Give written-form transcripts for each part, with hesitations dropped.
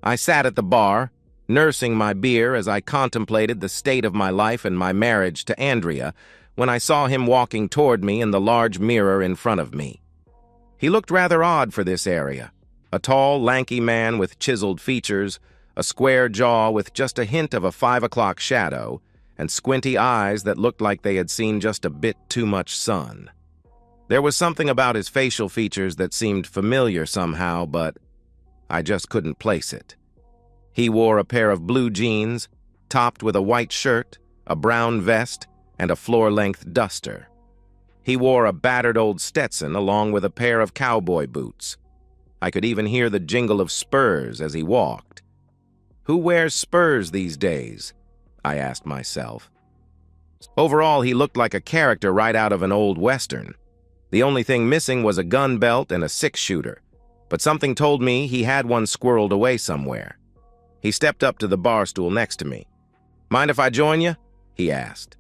I sat at the bar, nursing my beer as I contemplated the state of my life and my marriage to Andrea, when I saw him walking toward me in the large mirror in front of me. He looked rather odd for this area. A tall, lanky man with chiseled features, a square jaw with just a hint of a 5 o'clock shadow, and squinty eyes that looked like they had seen just a bit too much sun. There was something about his facial features that seemed familiar somehow, but I just couldn't place it. He wore a pair of blue jeans, topped with a white shirt, a brown vest, and a floor-length duster. He wore a battered old Stetson along with a pair of cowboy boots. I could even hear the jingle of spurs as he walked. Who wears spurs these days? I asked myself. Overall, he looked like a character right out of an old Western. The only thing missing was a gun belt and a six-shooter, but something told me he had one squirreled away somewhere. He stepped up to the bar stool next to me. "Mind if I join you?" he asked.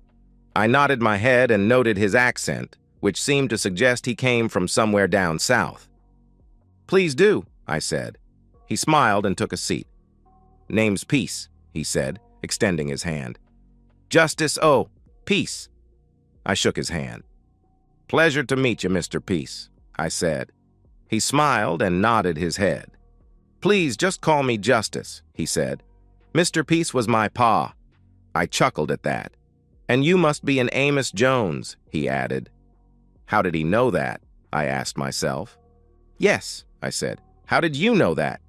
I nodded my head and noted his accent, which seemed to suggest he came from somewhere down south. "Please do," I said. He smiled and took a seat. "Name's Peace," he said, extending his hand. "Justice O. Peace." I shook his hand. "Pleasure to meet you, Mr. Peace," I said. He smiled and nodded his head. "Please just call me Justice," he said. "Mr. Peace was my pa." I chuckled at that. "And you must be an Amos Jones," he added. How did he know that? I asked myself. "Yes," I said. "How did you know that?"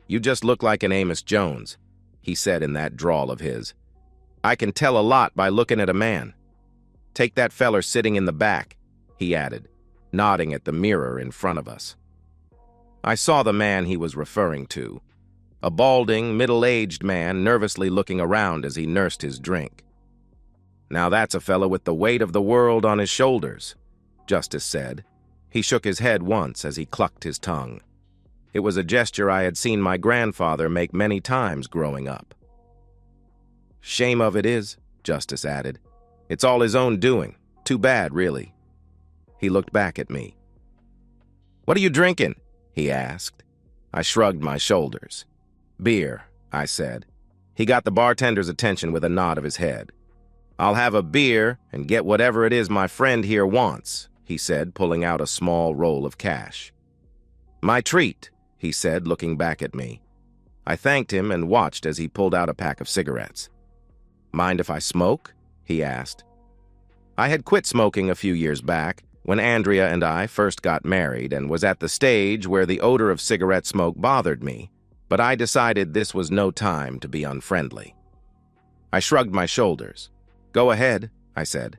"You just look like an Amos Jones," he said in that drawl of his. "I can tell a lot by looking at a man. Take that feller sitting in the back," he added, nodding at the mirror in front of us. I saw the man he was referring to, a balding, middle-aged man nervously looking around as he nursed his drink. "Now that's a fellow with the weight of the world on his shoulders," Justice said. He shook his head once as he clucked his tongue. It was a gesture I had seen my grandfather make many times growing up. "Shame of it is," Justice added. "It's all his own doing. Too bad, really." He looked back at me. "What are you drinking?" he asked. I shrugged my shoulders. "Beer," I said. He got the bartender's attention with a nod of his head. "I'll have a beer and get whatever it is my friend here wants," he said, pulling out a small roll of cash. "My treat," he said, looking back at me. I thanked him and watched as he pulled out a pack of cigarettes. "Mind if I smoke?" he asked. I had quit smoking a few years back, when Andrea and I first got married, and was at the stage where the odor of cigarette smoke bothered me, but I decided this was no time to be unfriendly. I shrugged my shoulders. "Go ahead," I said.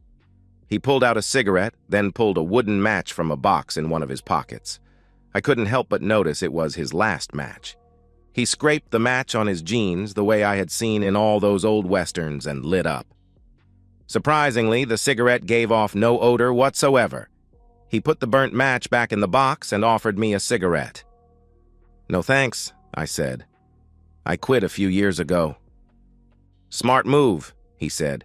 He pulled out a cigarette, then pulled a wooden match from a box in one of his pockets. I couldn't help but notice it was his last match. He scraped the match on his jeans the way I had seen in all those old westerns and lit up. Surprisingly, the cigarette gave off no odor whatsoever. He put the burnt match back in the box and offered me a cigarette. "No thanks," I said. "I quit a few years ago." "Smart move," he said.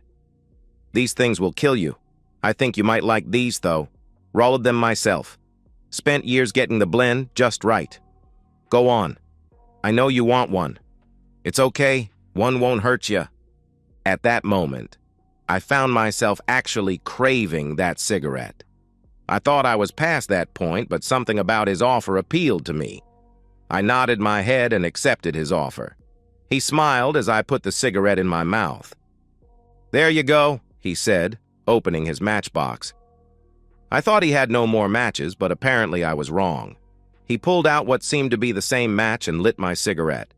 "These things will kill you. I think you might like these, though. Rolled them myself. Spent years getting the blend just right. Go on. I know you want one. It's okay. One won't hurt you." At that moment, I found myself actually craving that cigarette. I thought I was past that point, but something about his offer appealed to me. I nodded my head and accepted his offer. He smiled as I put the cigarette in my mouth. "There you go," he said, opening his matchbox. I thought he had no more matches, but apparently I was wrong. He pulled out what seemed to be the same match and lit my cigarette.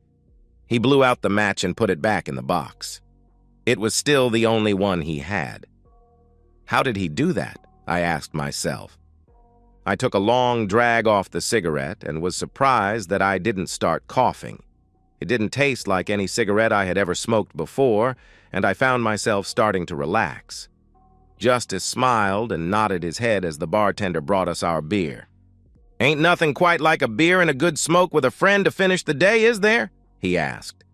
He blew out the match and put it back in the box. It was still the only one he had. How did he do that? I asked myself. I took a long drag off the cigarette and was surprised that I didn't start coughing. It didn't taste like any cigarette I had ever smoked before, and I found myself starting to relax. Justice smiled and nodded his head as the bartender brought us our beer. "Ain't nothing quite like a beer and a good smoke with a friend to finish the day, is there?" he asked.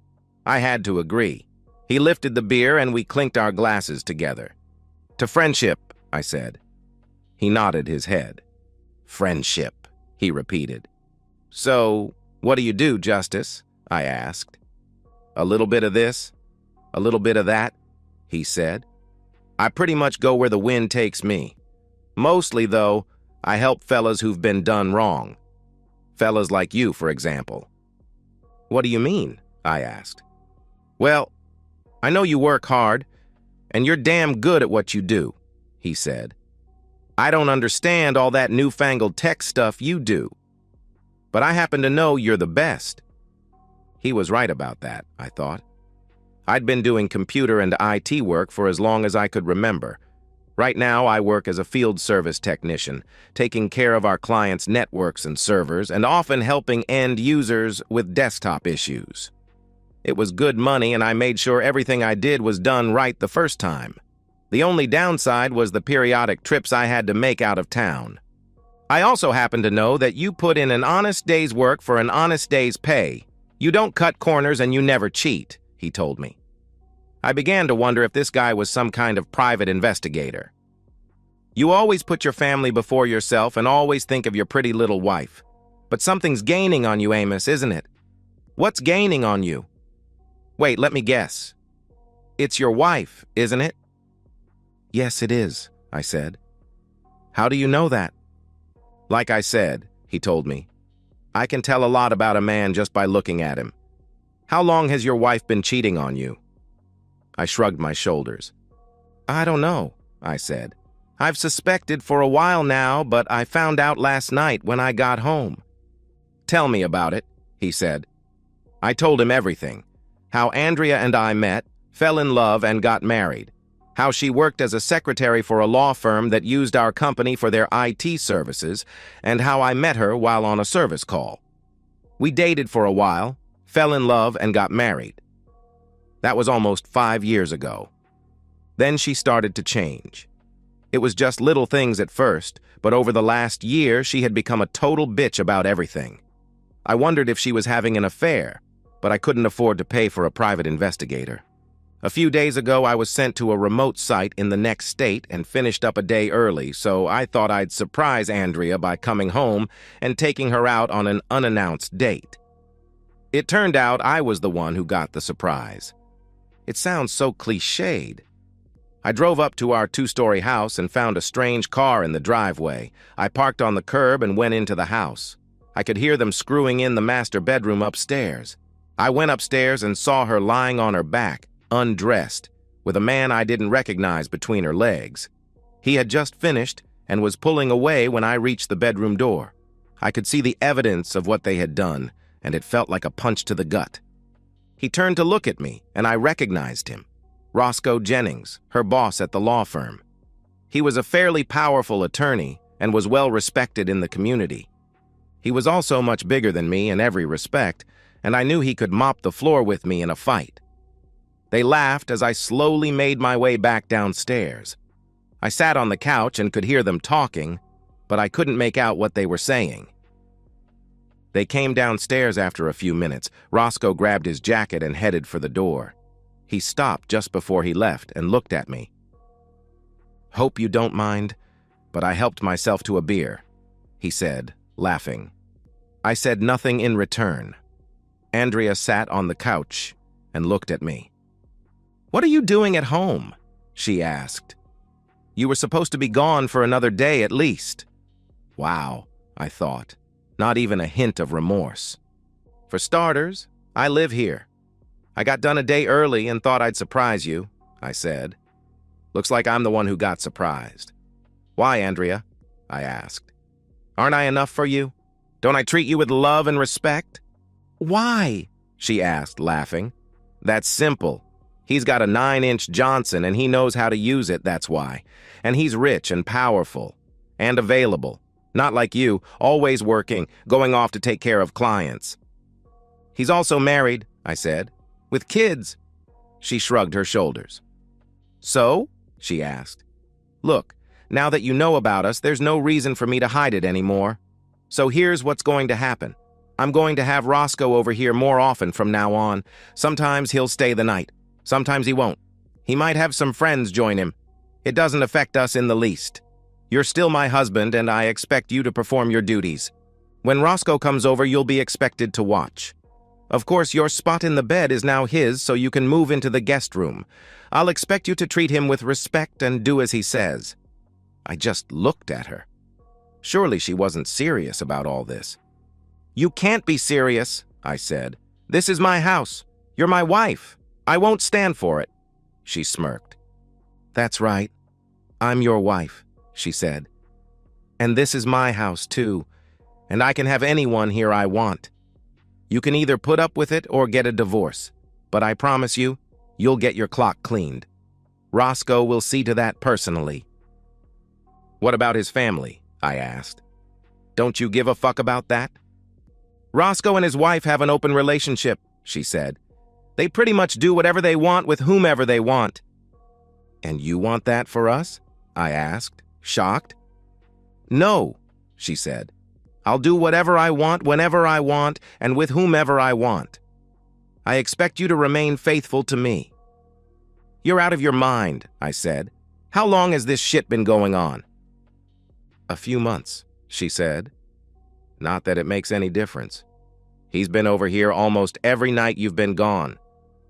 I had to agree. He lifted the beer and we clinked our glasses together. "To friendship," I said. He nodded his head. "Friendship," he repeated. "So, what do you do, Justice?" I asked. A little bit of this, a little bit of that, he said. I pretty much go where the wind takes me. Mostly, though, I help fellas who've been done wrong. Fellas like you, for example. What do you mean? I asked. Well, I know you work hard, and you're damn good at what you do, he said. I don't understand all that newfangled tech stuff you do, but I happen to know you're the best. He was right about that, I thought. I'd been doing computer and IT work for as long as I could remember. Right now, I work as a field service technician, taking care of our clients' networks and servers, and often helping end users with desktop issues. It was good money, and I made sure everything I did was done right the first time. The only downside was the periodic trips I had to make out of town. I also happen to know that you put in an honest day's work for an honest day's pay. You don't cut corners and you never cheat, he told me. I began to wonder if this guy was some kind of private investigator. You always put your family before yourself and always think of your pretty little wife. But something's gaining on you, Amos, isn't it? What's gaining on you? Wait, let me guess. It's your wife, isn't it? Yes, it is, I said. How do you know that? Like I said, he told me, I can tell a lot about a man just by looking at him. How long has your wife been cheating on you? I shrugged my shoulders. I don't know, I said. I've suspected for a while now, but I found out last night when I got home. Tell me about it, he said. I told him everything. How Andrea and I met, fell in love, and got married. How she worked as a secretary for a law firm that used our company for their IT services, and how I met her while on a service call. We dated for a while, fell in love, and got married. That was almost 5 years ago. Then she started to change. It was just little things at first, but over the last year, she had become a total bitch about everything. I wondered if she was having an affair, but I couldn't afford to pay for a private investigator. A few days ago, I was sent to a remote site in the next state and finished up a day early, so I thought I'd surprise Andrea by coming home and taking her out on an unannounced date. It turned out I was the one who got the surprise. It sounds so cliched. I drove up to our 2-story house and found a strange car in the driveway. I parked on the curb and went into the house. I could hear them screwing in the master bedroom upstairs. I went upstairs and saw her lying on her back, undressed, with a man I didn't recognize between her legs. He had just finished and was pulling away when I reached the bedroom door. I could see the evidence of what they had done, and it felt like a punch to the gut. He turned to look at me, and I recognized him. Roscoe Jennings, her boss at the law firm. He was a fairly powerful attorney and was well respected in the community. He was also much bigger than me in every respect, and I knew he could mop the floor with me in a fight. They laughed as I slowly made my way back downstairs. I sat on the couch and could hear them talking, but I couldn't make out what they were saying. They came downstairs after a few minutes. Roscoe grabbed his jacket and headed for the door. He stopped just before he left and looked at me. "Hope you don't mind, but I helped myself to a beer," he said, laughing. I said nothing in return. Andrea sat on the couch and looked at me. "What are you doing at home?" she asked. "You were supposed to be gone for another day at least." Wow, I thought. Not even a hint of remorse. "For starters, I live here. I got done a day early and thought I'd surprise you," I said. "Looks like I'm the one who got surprised." "Why, Andrea?" I asked. "Aren't I enough for you? Don't I treat you with love and respect?" "Why?" she asked, laughing. "That's simple. He's got a 9-inch Johnson and he knows how to use it, that's why. And he's rich and powerful and available. Not like you, always working, going off to take care of clients." "He's also married," I said. "With kids." She shrugged her shoulders. "So?" she asked. "Look, now that you know about us, there's no reason for me to hide it anymore. So here's what's going to happen. I'm going to have Roscoe over here more often from now on. Sometimes he'll stay the night. Sometimes he won't. He might have some friends join him. It doesn't affect us in the least. You're still my husband, and I expect you to perform your duties. When Roscoe comes over, you'll be expected to watch. Of course, your spot in the bed is now his, so you can move into the guest room. I'll expect you to treat him with respect and do as he says." I just looked at her. Surely she wasn't serious about all this. "You can't be serious," I said. "This is my house. You're my wife. I won't stand for it." She smirked. "That's right. I'm your wife," she said. "And this is my house, too, and I can have anyone here I want. You can either put up with it or get a divorce, but I promise you, you'll get your clock cleaned. Roscoe will see to that personally." "What about his family?" I asked. "Don't you give a fuck about that?" "Roscoe and his wife have an open relationship," she said. "They pretty much do whatever they want with whomever they want." "And you want that for us?" I asked, shocked. "No," she said. "I'll do whatever I want, whenever I want, and with whomever I want. I expect you to remain faithful to me." "You're out of your mind," I said. "How long has this shit been going on?" "A few months," she said. "Not that it makes any difference. He's been over here almost every night you've been gone.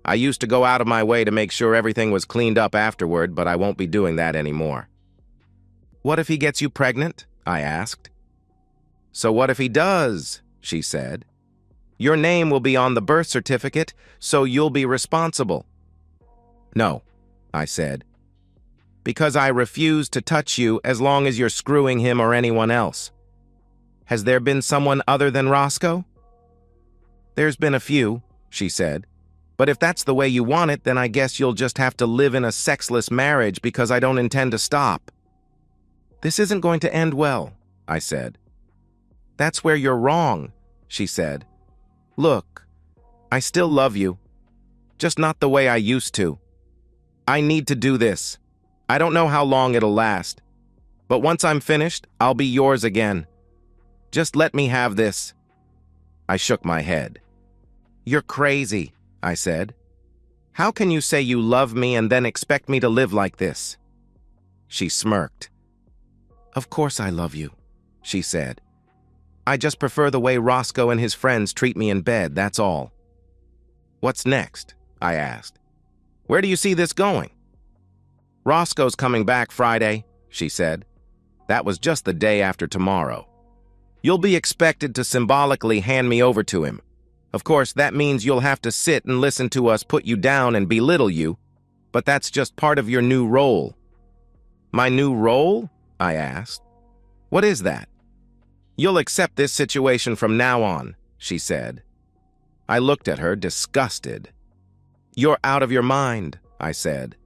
I used to go out of my way to make sure everything was cleaned up afterward, but I won't be doing that anymore." "What if he gets you pregnant?" I asked. "So what if he does?" she said. "Your name will be on the birth certificate, so you'll be responsible." "No," I said, "because I refuse to touch you as long as you're screwing him or anyone else. Has there been someone other than Roscoe?" "There's been a few," she said. "But if that's the way you want it, then I guess you'll just have to live in a sexless marriage because I don't intend to stop." "This isn't going to end well," I said. "That's where you're wrong," she said. "Look, I still love you, just not the way I used to. I need to do this. I don't know how long it'll last, but once I'm finished, I'll be yours again. Just let me have this." I shook my head. "You're crazy," I said. "How can you say you love me and then expect me to live like this?" She smirked. "Of course I love you," she said. "I just prefer the way Roscoe and his friends treat me in bed, that's all." "What's next?" I asked. "Where do you see this going?" "Roscoe's coming back Friday," she said. "That was just the day after tomorrow. You'll be expected to symbolically hand me over to him. Of course, that means you'll have to sit and listen to us put you down and belittle you, but that's just part of your new role." "My new role?" I asked. "What is that?" "You'll accept this situation from now on," she said. I looked at her, disgusted. "You're out of your mind," I said.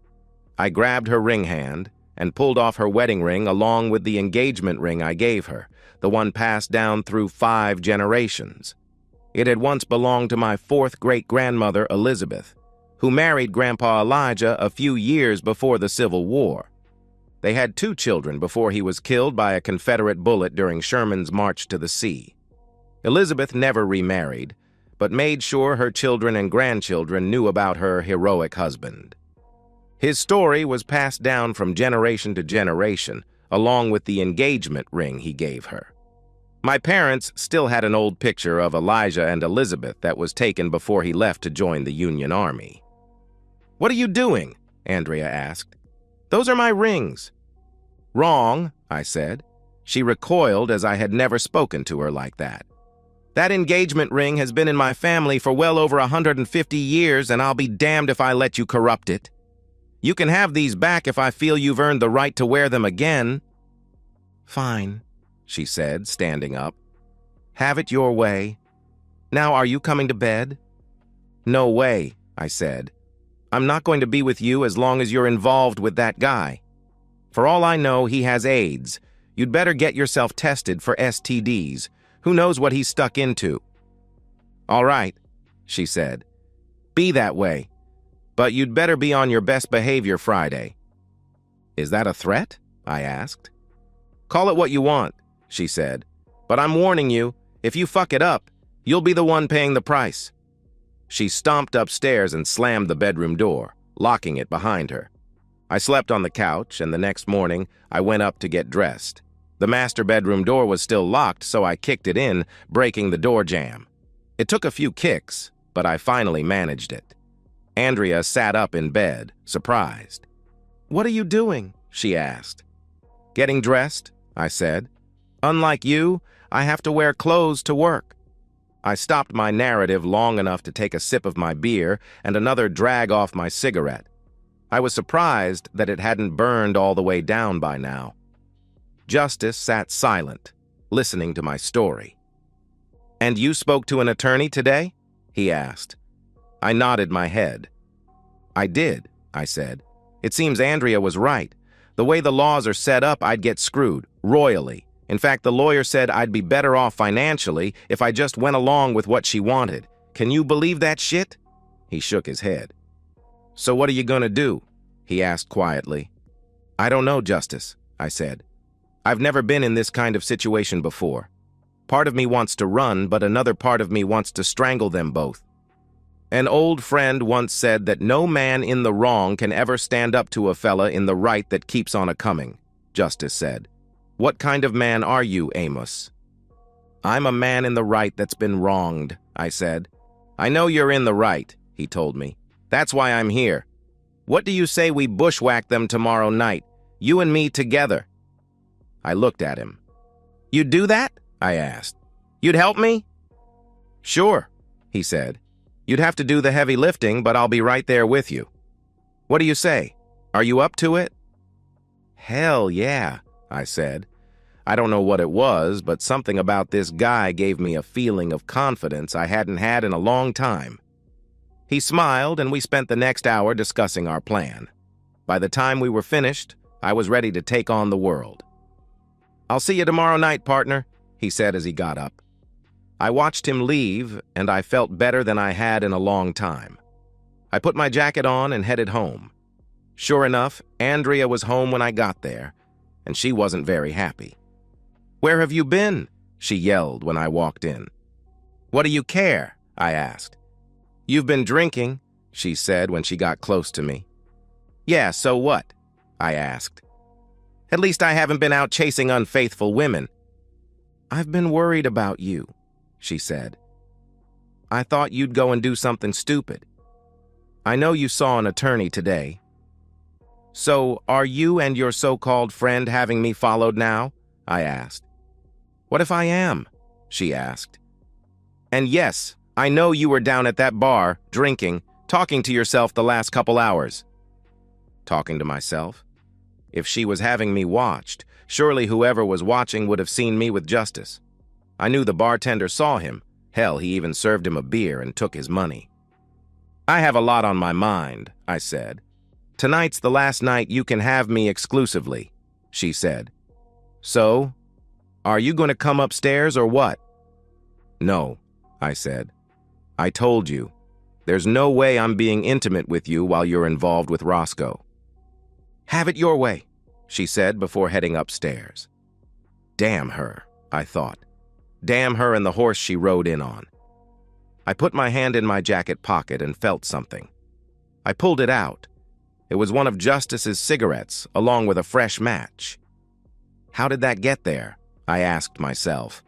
I grabbed her ring hand and pulled off her wedding ring along with the engagement ring I gave her, the one passed down through 5 generations. It had once belonged to my 4th great-grandmother, Elizabeth, who married Grandpa Elijah a few years before the Civil War. They had 2 children before he was killed by a Confederate bullet during Sherman's march to the sea. Elizabeth never remarried, but made sure her children and grandchildren knew about her heroic husband. His story was passed down from generation to generation, along with the engagement ring he gave her. My parents still had an old picture of Elijah and Elizabeth that was taken before he left to join the Union Army. "What are you doing?" Andrea asked. "Those are my rings." "Wrong," I said. She recoiled as I had never spoken to her like that. "That engagement ring has been in my family for well over 150 years, and I'll be damned if I let you corrupt it. You can have these back if I feel you've earned the right to wear them again." "Fine," she said, standing up. "Have it your way. Now, are you coming to bed?" "No way," I said. "I'm not going to be with you as long as you're involved with that guy. For all I know, he has AIDS. You'd better get yourself tested for STDs. Who knows what he's stuck into?" "All right," she said. "Be that way. But you'd better be on your best behavior Friday." "Is that a threat?" I asked. "Call it what you want," she said. "But I'm warning you, if you fuck it up, you'll be the one paying the price." She stomped upstairs and slammed the bedroom door, locking it behind her. I slept on the couch, and the next morning, I went up to get dressed. The master bedroom door was still locked, so I kicked it in, breaking the door jamb. It took a few kicks, but I finally managed it. Andrea sat up in bed, surprised. "What are you doing?" she asked. "Getting dressed," I said. "Unlike you, I have to wear clothes to work." I stopped my narrative long enough to take a sip of my beer and another drag off my cigarette. I was surprised that it hadn't burned all the way down by now. Justice sat silent, listening to my story. "And you spoke to an attorney today?" he asked. I nodded my head. "I did," I said. "It seems Andrea was right. The way the laws are set up, I'd get screwed, royally. In fact, the lawyer said I'd be better off financially if I just went along with what she wanted. Can you believe that shit?" He shook his head. "So what are you gonna do?" he asked quietly. "I don't know, Justice," I said. "I've never been in this kind of situation before. Part of me wants to run, but another part of me wants to strangle them both. An old friend once said that no man in the wrong can ever stand up to a fella in the right that keeps on a-coming," Justice said. "What kind of man are you, Amos?" "I'm a man in the right that's been wronged," I said. "I know you're in the right," he told me. "That's why I'm here. What do you say we bushwhack them tomorrow night, you and me together?" I looked at him. "You'd do that?" I asked. "You'd help me?" "Sure," he said. "You'd have to do the heavy lifting, but I'll be right there with you. What do you say? Are you up to it?" "Hell yeah," I said. I don't know what it was, but something about this guy gave me a feeling of confidence I hadn't had in a long time. He smiled, and we spent the next hour discussing our plan. By the time we were finished, I was ready to take on the world. "I'll see you tomorrow night, partner," he said as he got up. I watched him leave, and I felt better than I had in a long time. I put my jacket on and headed home. Sure enough, Andrea was home when I got there, and she wasn't very happy. "Where have you been?" she yelled when I walked in. "What do you care?" I asked. "You've been drinking," she said when she got close to me. "Yeah, so what?" I asked. "At least I haven't been out chasing unfaithful women." "I've been worried about you," she said. "I thought you'd go and do something stupid. I know you saw an attorney today. So, are you and your so-called friend having me followed now?" I asked. "What if I am?" she asked. "And yes, I know you were down at that bar, drinking, talking to yourself the last couple hours." Talking to myself? If she was having me watched, surely whoever was watching would have seen me with Justice. I knew the bartender saw him. Hell, he even served him a beer and took his money. "I have a lot on my mind," I said. "Tonight's the last night you can have me exclusively," she said. "So, are you going to come upstairs or what?" "No," I said. "I told you. There's no way I'm being intimate with you while you're involved with Roscoe." "Have it your way," she said before heading upstairs. Damn her, I thought. Damn her and the horse she rode in on. I put my hand in my jacket pocket and felt something. I pulled it out. It was one of Justice's cigarettes, along with a fresh match. How did that get there? I asked myself.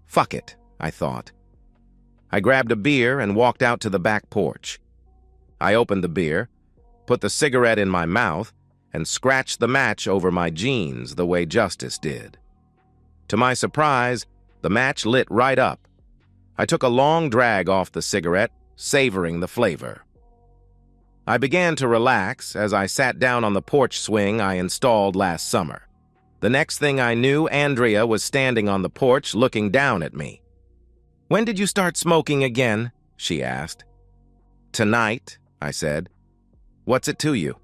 Fuck it, I thought. I grabbed a beer and walked out to the back porch. I opened the beer, put the cigarette in my mouth, and scratched the match over my jeans the way Justice did. To my surprise, the match lit right up. I took a long drag off the cigarette, savoring the flavor. I began to relax as I sat down on the porch swing I installed last summer. The next thing I knew, Andrea was standing on the porch looking down at me. "When did you start smoking again?" she asked. "Tonight," I said. "What's it to you?"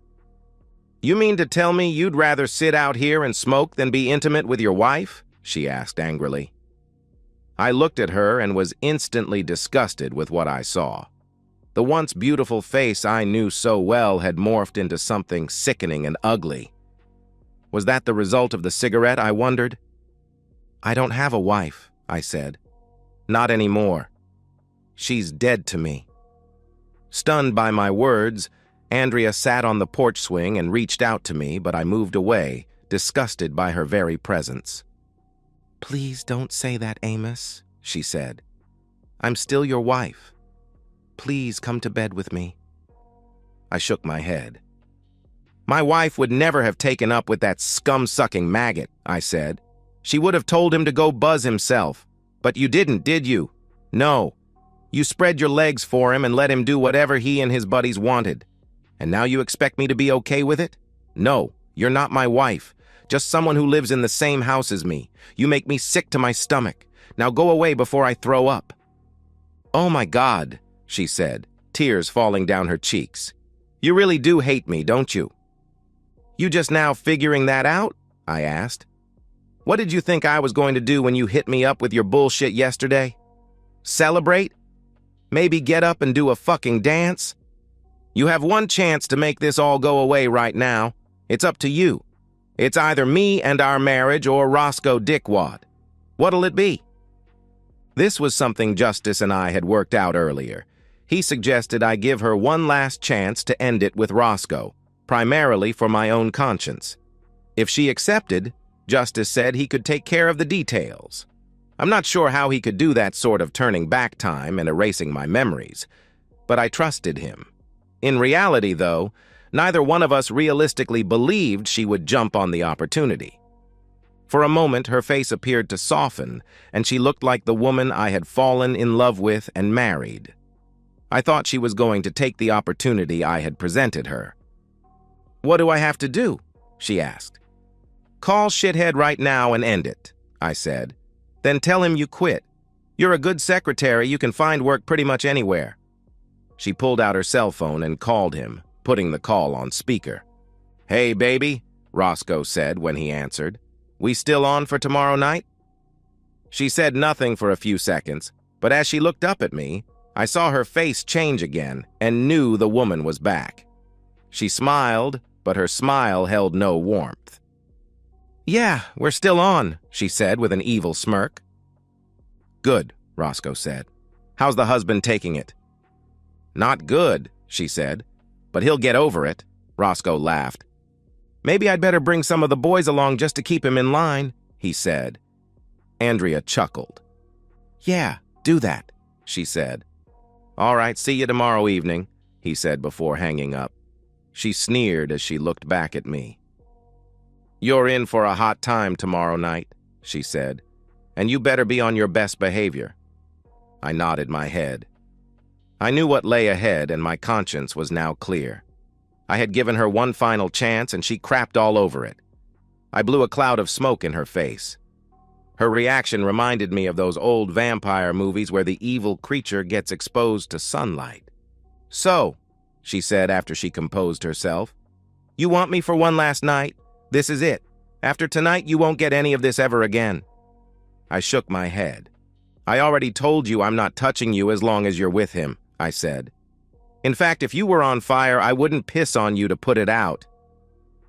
"You mean to tell me you'd rather sit out here and smoke than be intimate with your wife?" she asked angrily. I looked at her and was instantly disgusted with what I saw. The once beautiful face I knew so well had morphed into something sickening and ugly. Was that the result of the cigarette, I wondered? "I don't have a wife," I said. "Not anymore. She's dead to me." Stunned by my words, Andrea sat on the porch swing and reached out to me, but I moved away, disgusted by her very presence. "Please don't say that, Amos," she said. "I'm still your wife." Please come to bed with me. I shook my head. My wife would never have taken up with that scum-sucking maggot, I said. She would have told him to go buzz himself. But you didn't, did you? No. You spread your legs for him and let him do whatever he and his buddies wanted. And now you expect me to be okay with it? No, you're not my wife. Just someone who lives in the same house as me. You make me sick to my stomach. Now go away before I throw up. Oh my God, she said, tears falling down her cheeks. You really do hate me, don't you? You just now figuring that out? I asked. What did you think I was going to do when you hit me up with your bullshit yesterday? Celebrate? Maybe get up and do a fucking dance? You have one chance to make this all go away right now. It's up to you. It's either me and our marriage or Roscoe Dickwad. What'll it be? This was something Justice and I had worked out earlier. He suggested I give her one last chance to end it with Roscoe, primarily for my own conscience. If she accepted, Justice said he could take care of the details. I'm not sure how he could do that sort of turning back time and erasing my memories, but I trusted him. In reality, though, neither one of us realistically believed she would jump on the opportunity. For a moment, her face appeared to soften, and she looked like the woman I had fallen in love with and married. I thought she was going to take the opportunity I had presented her. What do I have to do? She asked. Call shithead right now and end it, I said. Then tell him you quit. You're a good secretary, you can find work pretty much anywhere. She pulled out her cell phone and called him, putting the call on speaker. Hey, baby, Roscoe said when he answered. We still on for tomorrow night? She said nothing for a few seconds, but as she looked up at me, I saw her face change again and knew the woman was back. She smiled, but her smile held no warmth. Yeah, we're still on, she said with an evil smirk. Good, Roscoe said. How's the husband taking it? Not good, she said, but he'll get over it, Roscoe laughed. Maybe I'd better bring some of the boys along just to keep him in line, he said. Andrea chuckled. Yeah, do that, she said. All right, see you tomorrow evening, he said before hanging up. She sneered as she looked back at me. You're in for a hot time tomorrow night, she said, and you better be on your best behavior. I nodded my head. I knew what lay ahead, and my conscience was now clear. I had given her one final chance, and she crapped all over it. I blew a cloud of smoke in her face. Her reaction reminded me of those old vampire movies where the evil creature gets exposed to sunlight. So, she said after she composed herself, you want me for one last night? This is it. After tonight, you won't get any of this ever again. I shook my head. I already told you I'm not touching you as long as you're with him, I said. In fact, if you were on fire, I wouldn't piss on you to put it out.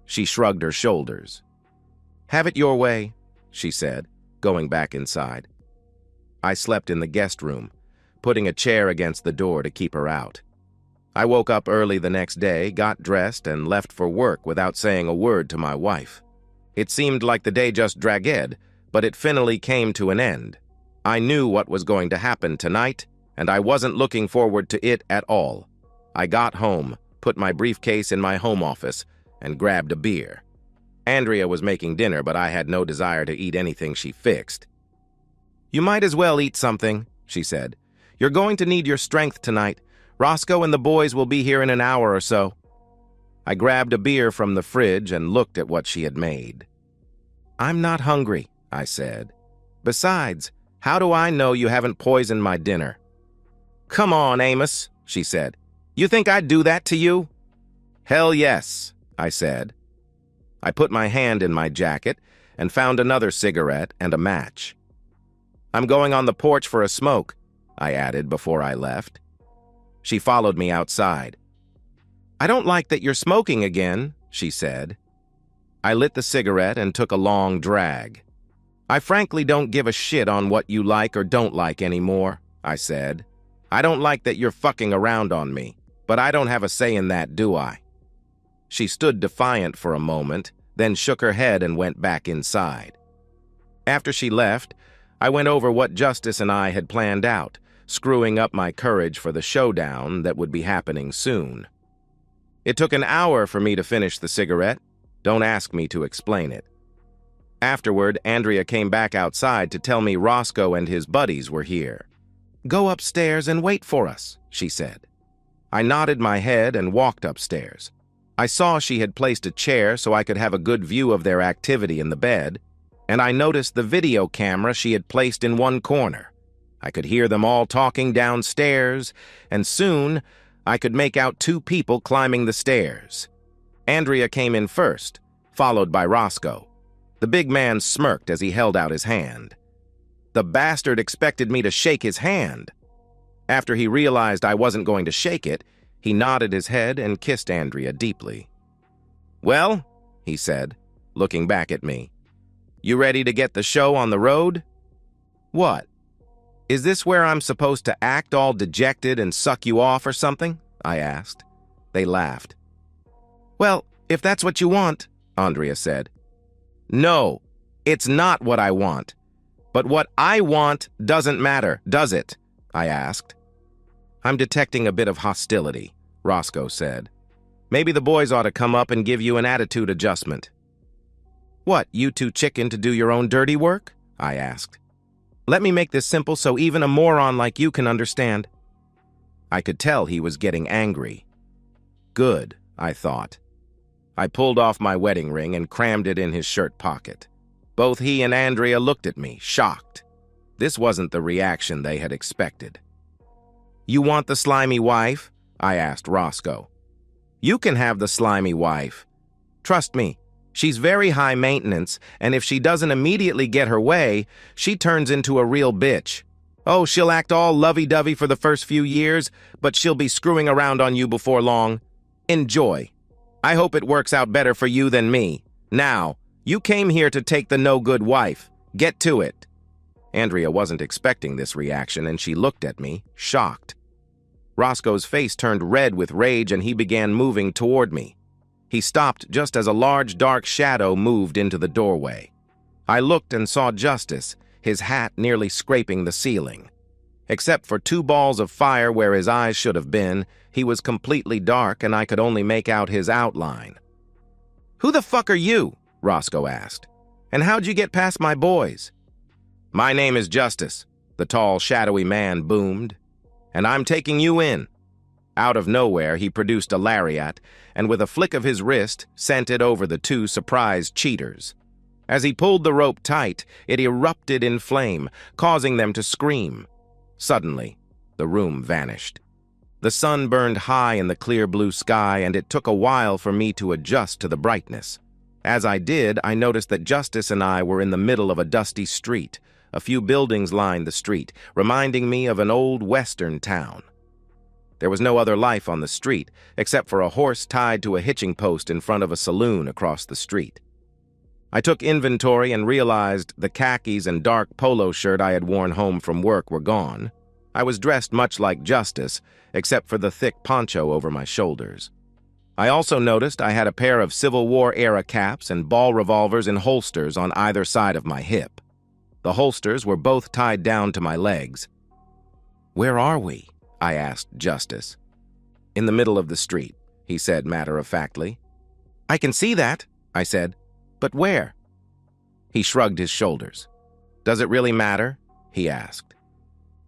She shrugged her shoulders. Have it your way, she said, going back inside. I slept in the guest room, putting a chair against the door to keep her out. I woke up early the next day, got dressed, and left for work without saying a word to my wife. It seemed like the day just dragged, but it finally came to an end. I knew what was going to happen tonight, and I wasn't looking forward to it at all. I got home, put my briefcase in my home office, and grabbed a beer. Andrea was making dinner, but I had no desire to eat anything she fixed. You might as well eat something, she said. You're going to need your strength tonight. Roscoe and the boys will be here in an hour or so. I grabbed a beer from the fridge and looked at what she had made. I'm not hungry, I said. Besides, how do I know you haven't poisoned my dinner? Come on, Amos, she said. You think I'd do that to you? Hell yes, I said. I put my hand in my jacket and found another cigarette and a match. I'm going on the porch for a smoke, I added before I left. She followed me outside. I don't like that you're smoking again, she said. I lit the cigarette and took a long drag. I frankly don't give a shit on what you like or don't like anymore, I said. I don't like that you're fucking around on me, but I don't have a say in that, do I? She stood defiant for a moment, then shook her head and went back inside. After she left, I went over what Justice and I had planned out, screwing up my courage for the showdown that would be happening soon. It took an hour for me to finish the cigarette. Don't ask me to explain it. Afterward, Andrea came back outside to tell me Roscoe and his buddies were here. "Go upstairs and wait for us," she said. I nodded my head and walked upstairs. I saw she had placed a chair so I could have a good view of their activity in the bed, and I noticed the video camera she had placed in one corner. I could hear them all talking downstairs, and soon I could make out two people climbing the stairs. Andrea came in first, followed by Roscoe. The big man smirked as he held out his hand. The bastard expected me to shake his hand. After he realized I wasn't going to shake it, he nodded his head and kissed Andrea deeply. "Well," he said, looking back at me, "you ready to get the show on the road?" "What? Is this where I'm supposed to act all dejected and suck you off or something?" I asked. They laughed. "Well, if that's what you want," Andrea said. "No, it's not what I want. But what I want doesn't matter, does it?" I asked. "I'm detecting a bit of hostility," Roscoe said. "Maybe the boys ought to come up and give you an attitude adjustment." "What, you too chicken to do your own dirty work?" I asked. "Let me make this simple so even a moron like you can understand." I could tell he was getting angry. Good, I thought. I pulled off my wedding ring and crammed it in his shirt pocket. Both he and Andrea looked at me, shocked. This wasn't the reaction they had expected. "You want the slimy wife?" I asked Roscoe. "You can have the slimy wife. Trust me, she's very high maintenance, and if she doesn't immediately get her way, she turns into a real bitch. Oh, she'll act all lovey-dovey for the first few years, but she'll be screwing around on you before long. Enjoy. I hope it works out better for you than me. Now, you came here to take the no-good wife. Get to it." Andrea wasn't expecting this reaction, and she looked at me, shocked. Roscoe's face turned red with rage, and he began moving toward me. He stopped just as a large dark shadow moved into the doorway. I looked and saw Justice, his hat nearly scraping the ceiling. Except for two balls of fire where his eyes should have been, he was completely dark and I could only make out his outline. "Who the fuck are you?" Roscoe asked. "And how'd you get past my boys?" "My name is Justice," the tall, shadowy man boomed. "And I'm taking you in." Out of nowhere, he produced a lariat, and with a flick of his wrist, sent it over the two surprised cheaters. As he pulled the rope tight, it erupted in flame, causing them to scream. Suddenly, the room vanished. The sun burned high in the clear blue sky, and it took a while for me to adjust to the brightness. As I did, I noticed that Justice and I were in the middle of a dusty street. A few buildings lined the street, reminding me of an old western town. There was no other life on the street, except for a horse tied to a hitching post in front of a saloon across the street. I took inventory and realized the khakis and dark polo shirt I had worn home from work were gone. I was dressed much like Justice, except for the thick poncho over my shoulders. I also noticed I had a pair of Civil War-era caps and ball revolvers in holsters on either side of my hip. The holsters were both tied down to my legs. "Where are we?" I asked Justice. "In the middle of the street," he said matter-of-factly. "I can see that," I said. "But where?" He shrugged his shoulders. "Does it really matter?" he asked.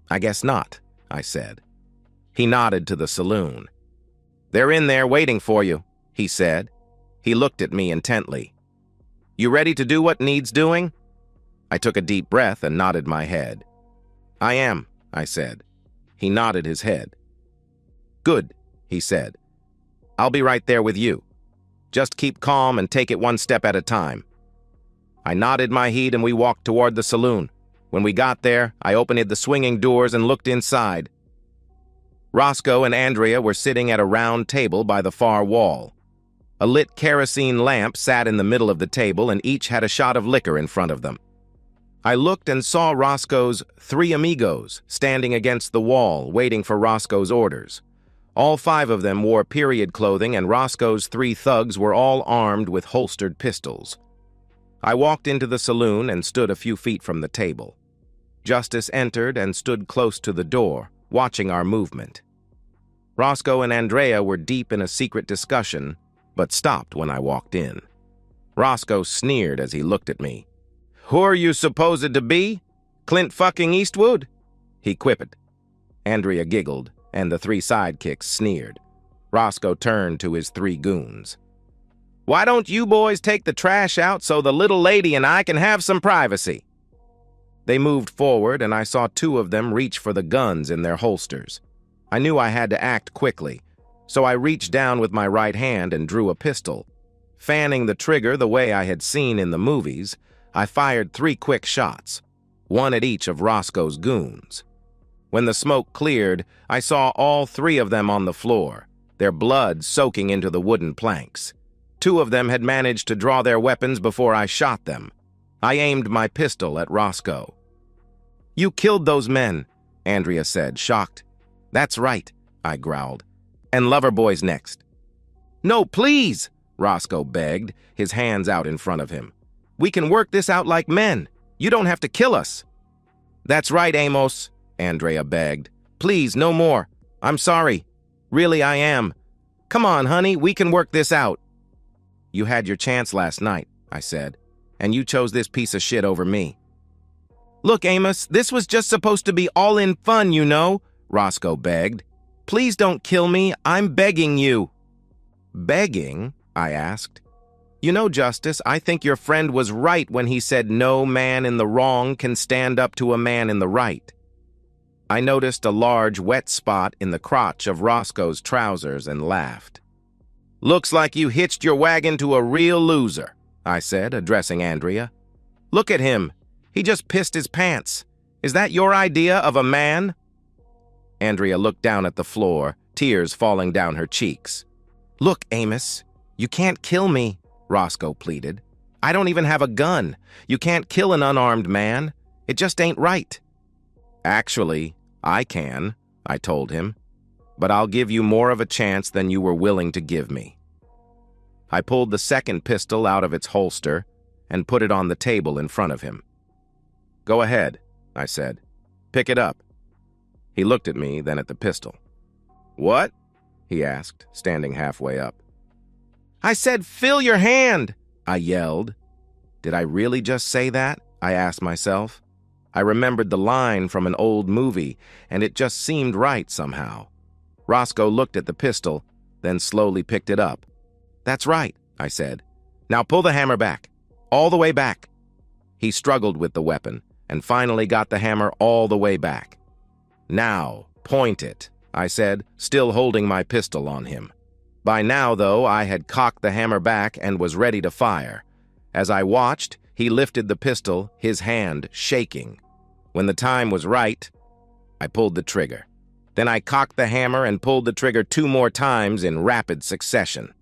"I guess not," I said. He nodded to the saloon. "They're in there waiting for you," he said. He looked at me intently. "You ready to do what needs doing?" I took a deep breath and nodded my head. "I am," I said. He nodded his head. "Good," he said. "I'll be right there with you. Just keep calm and take it one step at a time." I nodded my head and we walked toward the saloon. When we got there, I opened the swinging doors and looked inside. Roscoe and Andrea were sitting at a round table by the far wall. A lit kerosene lamp sat in the middle of the table and each had a shot of liquor in front of them. I looked and saw Roscoe's 3 amigos standing against the wall, waiting for Roscoe's orders. All 5 of them wore period clothing, and Roscoe's 3 thugs were all armed with holstered pistols. I walked into the saloon and stood a few feet from the table. Justice entered and stood close to the door, watching our movement. Roscoe and Andrea were deep in a secret discussion, but stopped when I walked in. Roscoe sneered as he looked at me. "Who are you supposed to be? Clint fucking Eastwood?" he quipped. Andrea giggled, and the three sidekicks sneered. Roscoe turned to his three goons. "Why don't you boys take the trash out so the little lady and I can have some privacy?" They moved forward, and I saw two of them reach for the guns in their holsters. I knew I had to act quickly, so I reached down with my right hand and drew a pistol. Fanning the trigger the way I had seen in the movies, I fired 3 quick shots, one at each of Roscoe's goons. When the smoke cleared, I saw all 3 of them on the floor, their blood soaking into the wooden planks. 2 of them had managed to draw their weapons before I shot them. I aimed my pistol at Roscoe. "You killed those men," Andrea said, shocked. "That's right," I growled. "And Loverboy's next." "No, please," Roscoe begged, his hands out in front of him. "We can work this out like men. You don't have to kill us." "That's right, Amos," Andrea begged. "Please, no more. I'm sorry. Really, I am. Come on, honey, we can work this out." "You had your chance last night," I said, "and you chose this piece of shit over me." "Look, Amos, this was just supposed to be all-in fun, you know," Roscoe begged. "Please don't kill me. I'm begging you." "Begging?" I asked. "You know, Justice, I think your friend was right when he said no man in the wrong can stand up to a man in the right." I noticed a large wet spot in the crotch of Roscoe's trousers and laughed. "Looks like you hitched your wagon to a real loser," I said, addressing Andrea. "Look at him. He just pissed his pants. Is that your idea of a man?" Andrea looked down at the floor, tears falling down her cheeks. "Look, Amos, you can't kill me," Roscoe pleaded. "I don't even have a gun. You can't kill an unarmed man. It just ain't right." "Actually, I can," I told him, "but I'll give you more of a chance than you were willing to give me." I pulled the second pistol out of its holster and put it on the table in front of him. "Go ahead," I said. "Pick it up." He looked at me, then at the pistol. "What?" he asked, standing halfway up. "I said, fill your hand!" I yelled. Did I really just say that? I asked myself. I remembered the line from an old movie, and it just seemed right somehow. Roscoe looked at the pistol, then slowly picked it up. "That's right," I said. "Now pull the hammer back. All the way back." He struggled with the weapon, and finally got the hammer all the way back. "Now, point it," I said, still holding my pistol on him. By now, though, I had cocked the hammer back and was ready to fire. As I watched, he lifted the pistol, his hand shaking. When the time was right, I pulled the trigger. Then I cocked the hammer and pulled the trigger 2 more times in rapid succession.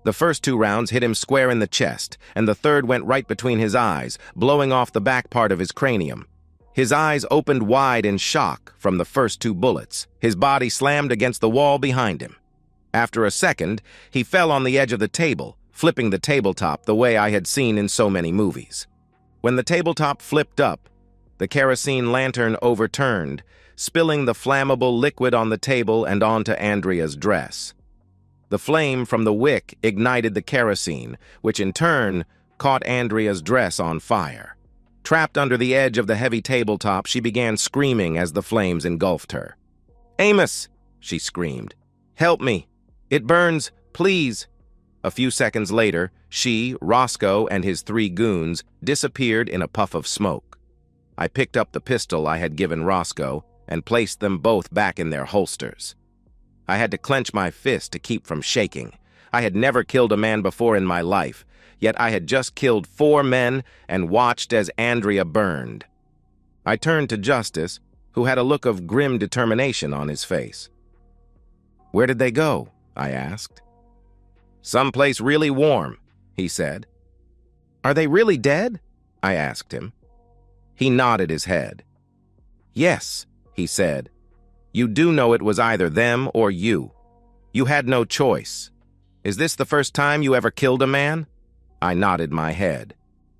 The first 2 rounds hit him square in the chest, and the third went right between his eyes, blowing off the back part of his cranium. His eyes opened wide in shock from the first 2 bullets. His body slammed against the wall behind him. After a second, he fell on the edge of the table, flipping the tabletop the way I had seen in so many movies. When the tabletop flipped up, the kerosene lantern overturned, spilling the flammable liquid on the table and onto Andrea's dress. The flame from the wick ignited the kerosene, which in turn caught Andrea's dress on fire. Trapped under the edge of the heavy tabletop, she began screaming as the flames engulfed her. "Amos!" she screamed. "Help me! It burns! Please!" A few seconds later, she, Roscoe, and his 3 goons disappeared in a puff of smoke. I picked up the pistol I had given Roscoe and placed them both back in their holsters. I had to clench my fist to keep from shaking. I had never killed a man before in my life, yet I had just killed 4 men and watched as Andrea burned. I turned to Justice, who had a look of grim determination on his face. "Where did they go?" I asked. "Someplace really warm," he said. "Are they really dead?" I asked him. He nodded his head. "Yes," he said. "You do know it was either them or you. You had no choice. Is this the first time you ever killed a man?" I nodded my head.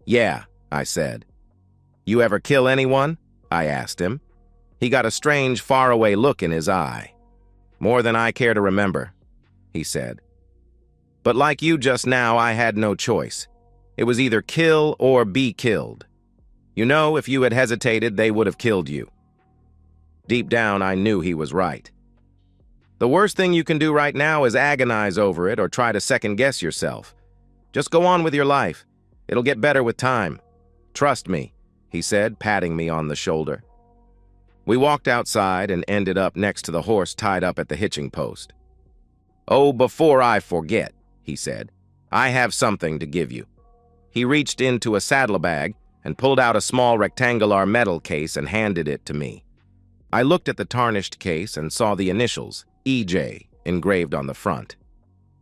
"Yeah," I said. "You ever kill anyone?" I asked him. He got a strange, faraway look in his eye. "More than I care to remember," he said. "But like you just now, I had no choice. It was either kill or be killed. You know, if you had hesitated, they would have killed you." Deep down, I knew he was right. The worst thing you can do right now is agonize over it or try to second-guess yourself. Just go on with your life. It'll get better with time. "Trust me," he said, patting me on the shoulder. We walked outside and ended up next to the horse tied up at the hitching post. "Oh, before I forget," he said, "I have something to give you." He reached into a saddlebag and pulled out a small rectangular metal case and handed it to me. I looked at the tarnished case and saw the initials, EJ, engraved on the front.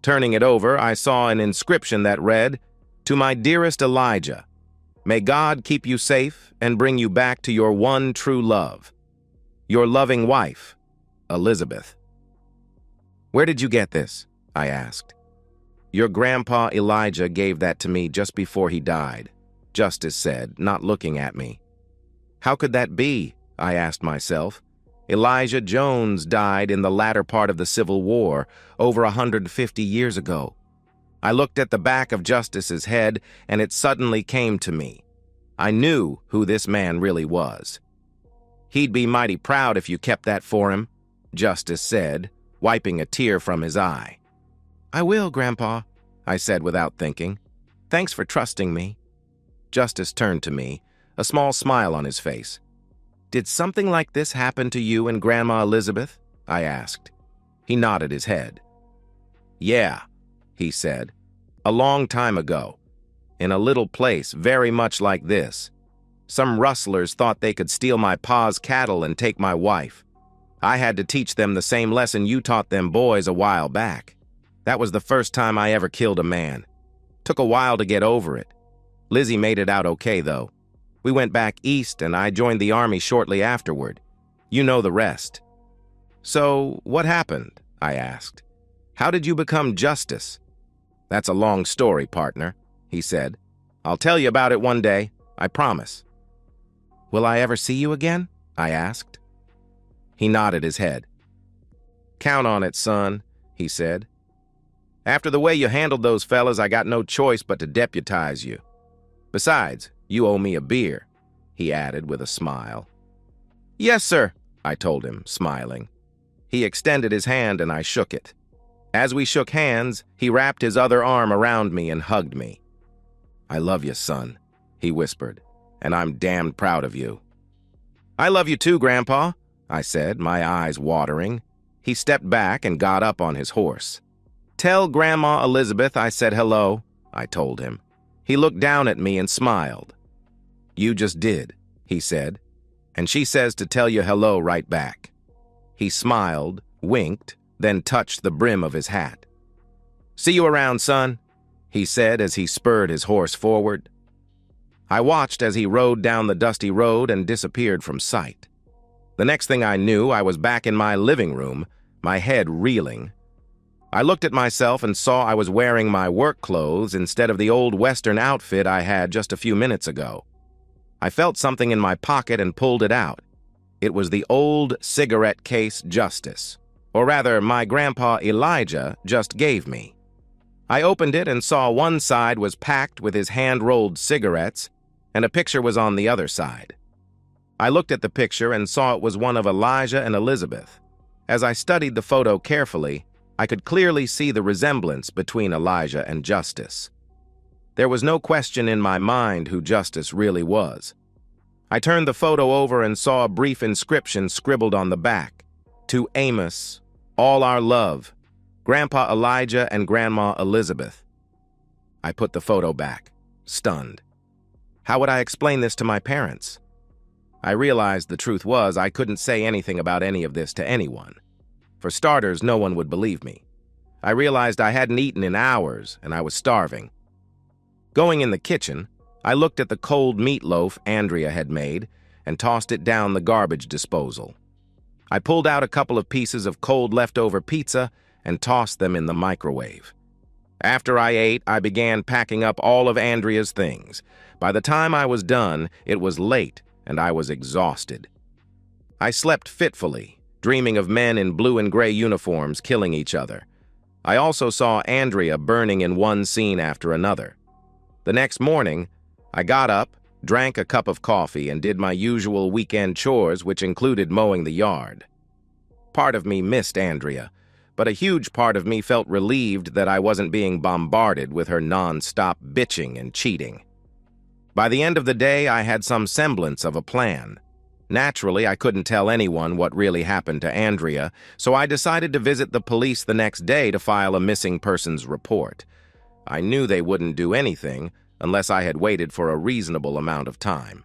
Turning it over, I saw an inscription that read, "To my dearest Elijah, may God keep you safe and bring you back to your one true love. Your loving wife, Elizabeth." "Where did you get this?" I asked. "Your grandpa Elijah gave that to me just before he died," Justice said, not looking at me. "How could that be?" I asked myself. "Elijah Jones died in the latter part of the Civil War, over 150 years ago." I looked at the back of Justice's head, and it suddenly came to me. I knew who this man really was. "He'd be mighty proud if you kept that for him," Justice said, wiping a tear from his eye. "I will, Grandpa," I said without thinking. "Thanks for trusting me." Justice turned to me, a small smile on his face. "Did something like this happen to you and Grandma Elizabeth?" I asked. He nodded his head. "Yeah," he said, "a long time ago, in a little place very much like this. Some rustlers thought they could steal my pa's cattle and take my wife. I had to teach them the same lesson you taught them boys a while back. That was the first time I ever killed a man. Took a while to get over it. Lizzie made it out okay, though. We went back east, and I joined the army shortly afterward. You know the rest." "So, what happened?" I asked. "How did you become Justice?" "That's a long story, partner," he said. "I'll tell you about it one day, I promise." "Will I ever see you again?" I asked. He nodded his head. "Count on it, son," he said. "After the way you handled those fellas, I got no choice but to deputize you. Besides, you owe me a beer," he added with a smile. "Yes, sir," I told him, smiling. He extended his hand and I shook it. As we shook hands, he wrapped his other arm around me and hugged me. "I love you, son," he whispered, "and I'm damned proud of you." "I love you too, Grandpa," I said, my eyes watering. He stepped back and got up on his horse. "Tell Grandma Elizabeth I said hello," I told him. He looked down at me and smiled. "You just did," he said, "and she says to tell you hello right back." He smiled, winked, then touched the brim of his hat. "See you around, son," he said as he spurred his horse forward. I watched as he rode down the dusty road and disappeared from sight. The next thing I knew, I was back in my living room, my head reeling. I looked at myself and saw I was wearing my work clothes instead of the old Western outfit I had just a few minutes ago. I felt something in my pocket and pulled it out. It was the old cigarette case Justice, or rather, my grandpa Elijah just gave me. I opened it and saw one side was packed with his hand-rolled cigarettes, and a picture was on the other side. I looked at the picture and saw it was one of Elijah and Elizabeth. As I studied the photo carefully, I could clearly see the resemblance between Elijah and Justice. There was no question in my mind who Justice really was. I turned the photo over and saw a brief inscription scribbled on the back. "To Amos, all our love, Grandpa Elijah and Grandma Elizabeth." I put the photo back, stunned. How would I explain this to my parents? I realized the truth was I couldn't say anything about any of this to anyone. For starters, no one would believe me. I realized I hadn't eaten in hours and I was starving. Going in the kitchen, I looked at the cold meatloaf Andrea had made and tossed it down the garbage disposal. I pulled out a couple of pieces of cold leftover pizza and tossed them in the microwave. After I ate, I began packing up all of Andrea's things. By the time I was done, it was late, and I was exhausted. I slept fitfully, dreaming of men in blue and gray uniforms killing each other. I also saw Andrea burning in one scene after another. The next morning, I got up, drank a cup of coffee, and did my usual weekend chores, which included mowing the yard. Part of me missed Andrea, but a huge part of me felt relieved that I wasn't being bombarded with her non-stop bitching and cheating. By the end of the day, I had some semblance of a plan. Naturally, I couldn't tell anyone what really happened to Andrea, so I decided to visit the police the next day to file a missing persons report. I knew they wouldn't do anything unless I had waited for a reasonable amount of time.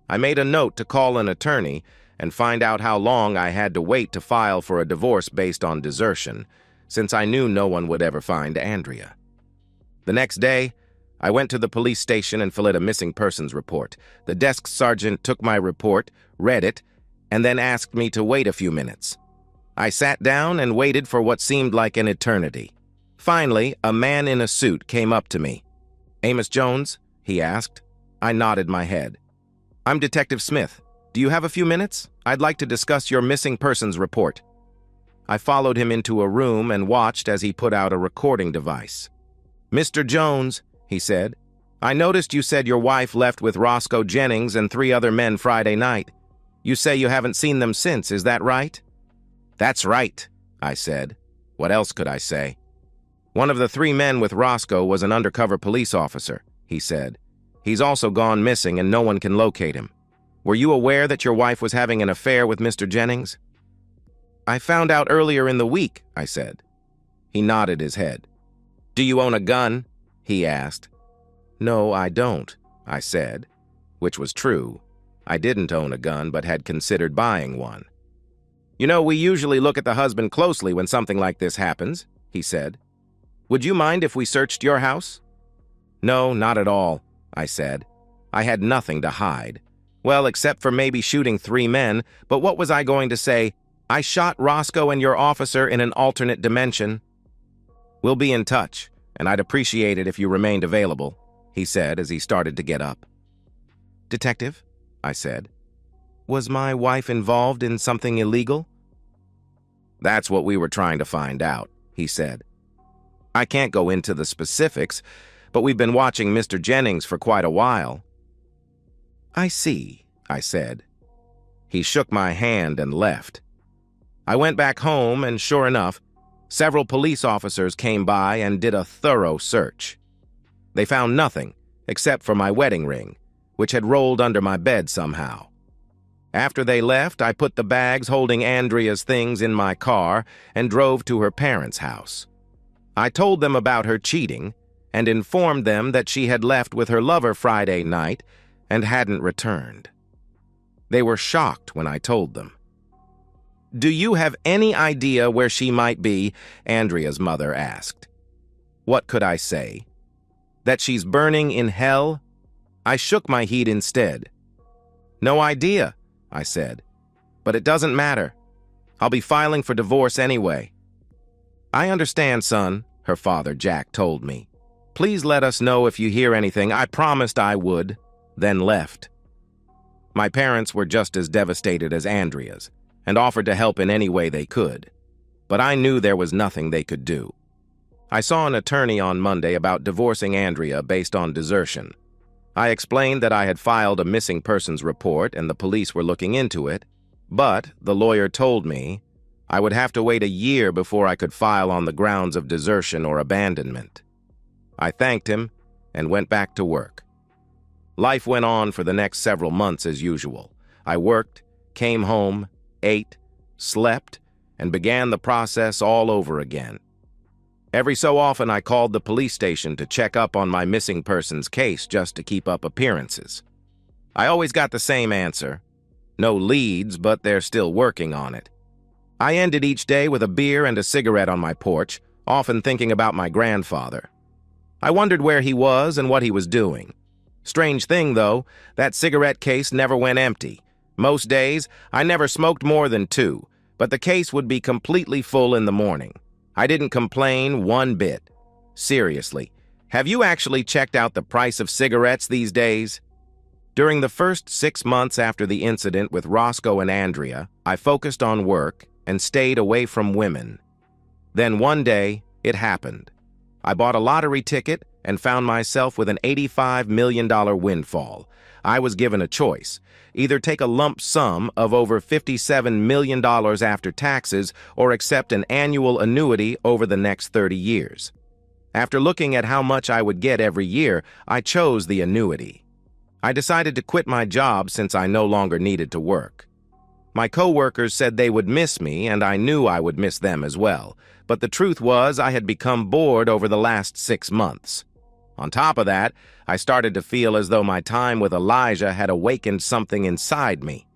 I made a note to call an attorney and find out how long I had to wait to file for a divorce based on desertion, since I knew no one would ever find Andrea. The next day, I went to the police station and filled out a missing persons report. The desk sergeant took my report, read it, and then asked me to wait a few minutes. I sat down and waited for what seemed like an eternity. Finally, a man in a suit came up to me. "Amos Jones?" he asked. I nodded my head. "I'm Detective Smith. Do you have a few minutes? I'd like to discuss your missing persons report." I followed him into a room and watched as he put out a recording device. "Mr. Jones," he said, "I noticed you said your wife left with Roscoe Jennings and 3 other men Friday night. You say you haven't seen them since, is that right?" "That's right," I said. What else could I say? "One of the 3 men with Roscoe was an undercover police officer," he said. "He's also gone missing and no one can locate him. Were you aware that your wife was having an affair with Mr. Jennings?" "I found out earlier in the week," I said. He nodded his head. "Do you own a gun?" he asked. "No, I don't," I said, which was true. I didn't own a gun, but had considered buying one. "You know, we usually look at the husband closely when something like this happens," he said. "Would you mind if we searched your house?" "No, not at all," I said. I had nothing to hide. Well, except for maybe shooting 3 men, but what was I going to say? "I shot Roscoe and your officer in an alternate dimension." "We'll be in touch, and I'd appreciate it if you remained available," he said as he started to get up. "Detective," I said, "was my wife involved in something illegal?" "That's what we were trying to find out," he said. "I can't go into the specifics, but we've been watching Mr. Jennings for quite a while." "I see," I said. He shook my hand and left. I went back home, and sure enough, several police officers came by and did a thorough search. They found nothing except for my wedding ring, which had rolled under my bed somehow. After they left, I put the bags holding Andrea's things in my car and drove to her parents' house. I told them about her cheating and informed them that she had left with her lover Friday night and hadn't returned. They were shocked when I told them. "Do you have any idea where she might be?" Andrea's mother asked. What could I say? That she's burning in hell? I shook my head instead. "No idea," I said. "But it doesn't matter. I'll be filing for divorce anyway." "I understand, son," her father, Jack, told me. "Please let us know if you hear anything." I promised I would, then left. My parents were just as devastated as Andrea's and offered to help in any way they could. But I knew there was nothing they could do. I saw an attorney on Monday about divorcing Andrea based on desertion. I explained that I had filed a missing persons report and the police were looking into it, but the lawyer told me I would have to wait a year before I could file on the grounds of desertion or abandonment. I thanked him and went back to work. Life went on for the next several months as usual. I worked, came home, ate, slept, and began the process all over again. Every so often I called the police station to check up on my missing persons case just to keep up appearances. I always got the same answer. No leads, but they're still working on it. I ended each day with a beer and a cigarette on my porch, often thinking about my grandfather. I wondered where he was and what he was doing. Strange thing, though, that cigarette case never went empty. Most days, I never smoked more than 2, but the case would be completely full in the morning. I didn't complain one bit. Seriously, have you actually checked out the price of cigarettes these days? During the first 6 months after the incident with Roscoe and Andrea, I focused on work and stayed away from women. Then one day, it happened. I bought a lottery ticket and found myself with an $85 million windfall. I was given a choice: either take a lump sum of over $57 million after taxes or accept an annual annuity over the next 30 years. After looking at how much I would get every year, I chose the annuity. I decided to quit my job since I no longer needed to work. My coworkers said they would miss me, and I knew I would miss them as well. But the truth was, I had become bored over the last 6 months. On top of that, I started to feel as though my time with Elijah had awakened something inside me.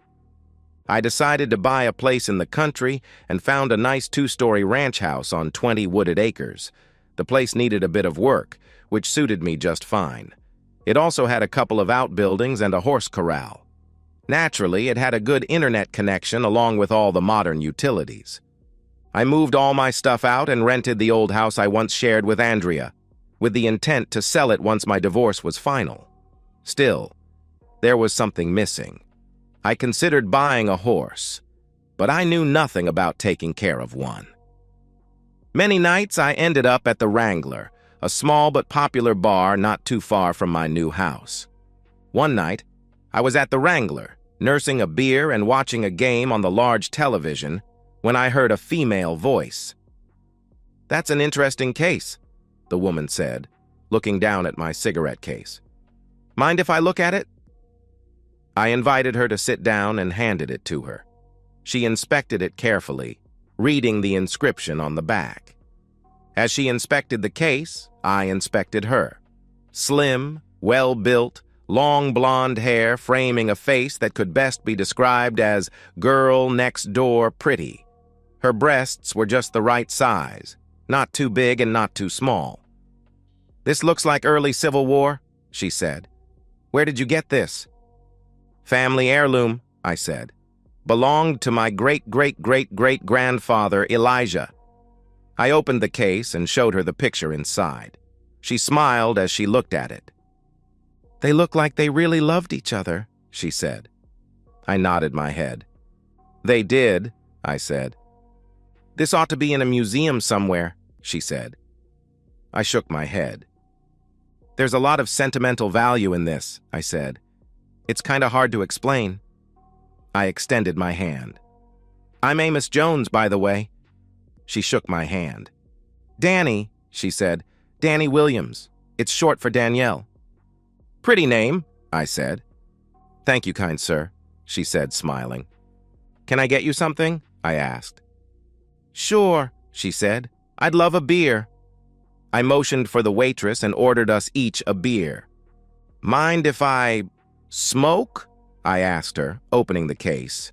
I decided to buy a place in the country and found a nice 2-story ranch house on 20 wooded acres. The place needed a bit of work, which suited me just fine. It also had a couple of outbuildings and a horse corral. Naturally, it had a good internet connection along with all the modern utilities. I moved all my stuff out and rented the old house I once shared with Andrea, with the intent to sell it once my divorce was final. Still, there was something missing. I considered buying a horse, but I knew nothing about taking care of one. Many nights I ended up at the Wrangler, a small but popular bar not too far from my new house. One night, I was at the Wrangler, nursing a beer and watching a game on the large television, when I heard a female voice. "That's an interesting case," the woman said, looking down at my cigarette case. "Mind if I look at it?" I invited her to sit down and handed it to her. She inspected it carefully, reading the inscription on the back. As she inspected the case, I inspected her. Slim, well-built, long blonde hair framing a face that could best be described as girl next door pretty. Her breasts were just the right size, not too big and not too small. "This looks like early Civil War," she said. "Where did you get this?" "Family heirloom," I said. "Belonged to my great-great-great-great-grandfather Elijah." I opened the case and showed her the picture inside. She smiled as she looked at it. "They look like they really loved each other," she said. I nodded my head. "They did," I said. "This ought to be in a museum somewhere," she said. I shook my head. "There's a lot of sentimental value in this," I said. "It's kind of hard to explain." I extended my hand. "I'm Amos Jones, by the way." She shook my hand. "Danny," she said. "Danny Williams. It's short for Danielle." "Pretty name," I said. "Thank you, kind sir," she said, smiling. "Can I get you something?" I asked. "Sure," she said. "I'd love a beer." I motioned for the waitress and ordered us each a beer. "Mind if I smoke?" I asked her, opening the case.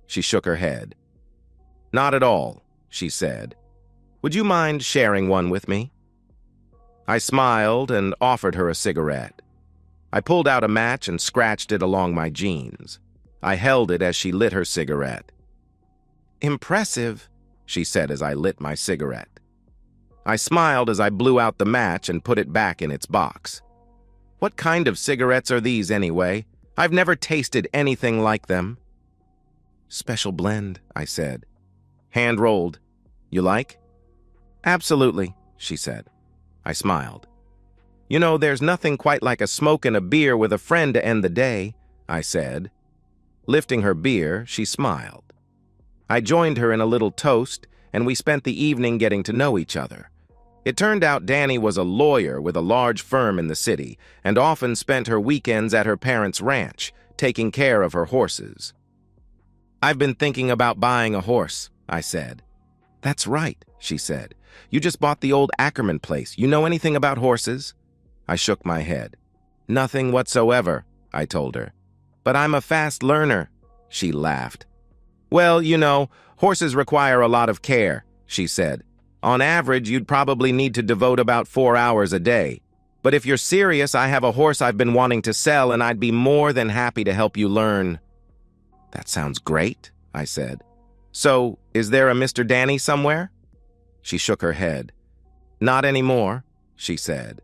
She shook her head. "Not at all," she said. "Would you mind sharing one with me?" I smiled and offered her a cigarette. I pulled out a match and scratched it along my jeans. I held it as she lit her cigarette. "Impressive," she said as I lit my cigarette. I smiled as I blew out the match and put it back in its box. "What kind of cigarettes are these anyway? I've never tasted anything like them." "Special blend," I said. "Hand-rolled. You like?" "Absolutely," she said. I smiled. "You know, there's nothing quite like a smoke and a beer with a friend to end the day," I said. Lifting her beer, she smiled. I joined her in a little toast, and we spent the evening getting to know each other. It turned out Danny was a lawyer with a large firm in the city and often spent her weekends at her parents' ranch, taking care of her horses. "I've been thinking about buying a horse," I said. "That's right," she said. "You just bought the old Ackerman place. You know anything about horses?" I shook my head. "Nothing whatsoever," I told her. "But I'm a fast learner," she laughed. "Well, you know, horses require a lot of care," she said. "On average, you'd probably need to devote about 4 hours a day. But if you're serious, I have a horse I've been wanting to sell, and I'd be more than happy to help you learn." "That sounds great," I said. "So, is there a Mr. Danny somewhere?" She shook her head. "Not anymore," she said.